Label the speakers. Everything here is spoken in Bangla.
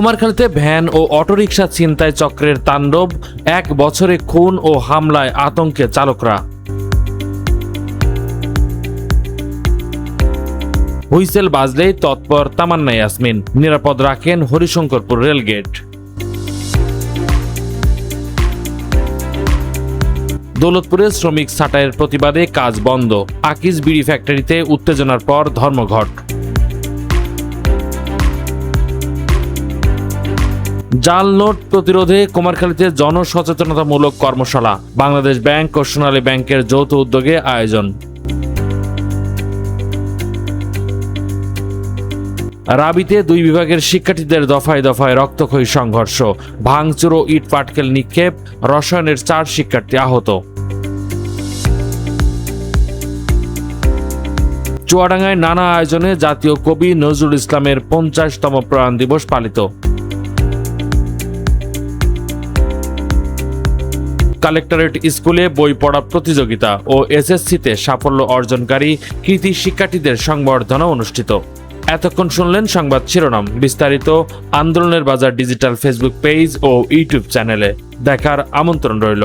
Speaker 1: কুমারখালীতে ভ্যান ও অটোরিকশা ছিনতাই চক্রের তাণ্ডব, 1 বছরে খুন ও হামলায় আতঙ্কে চালকরা। হুইসেল বাজলেই তৎপর তামান্না ইয়াসমিন, নিরাপদ রাখেন হরিশঙ্করপুর রেলগেট। দৌলতপুরে শ্রমিক ছাঁটাইয়ের প্রতিবাদে কাজ বন্ধ, আকিজ বিড়ি ফ্যাক্টরিতে উত্তেজনার পর ধর্মঘট। জাল নোট প্রতিরোধে কুমারখালীতে জনসচেতনতামূলক কর্মশালা, বাংলাদেশ ব্যাংক ও সোনালী ব্যাংকের যৌথ উদ্যোগে আয়োজন। রাবিতে 2 বিভাগের শিক্ষার্থীদের দফায় দফায় রক্তক্ষয়ী সংঘর্ষ, ভাঙচুর ও ইট পাটকেল নিক্ষেপ, রসায়নের 4 শিক্ষার্থী আহত। চুয়াডাঙ্গায় নানা আয়োজনে জাতীয় কবি নজরুল ইসলামের 50তম প্রয়াণ দিবস পালিত। কালেক্টরেট স্কুলে বই পড়া প্রতিযোগিতা ও এসএসসিতে সাফল্য অর্জনকারী কৃতি শিক্ষার্থীদের সংবর্ধনা অনুষ্ঠিত। এতক্ষণ শুনলেন সংবাদ শিরোনাম, বিস্তারিত আন্দোলনের বাজার ডিজিটাল ফেসবুক পেজ ও ইউটিউব চ্যানেলে দেখার আমন্ত্রণ রইল।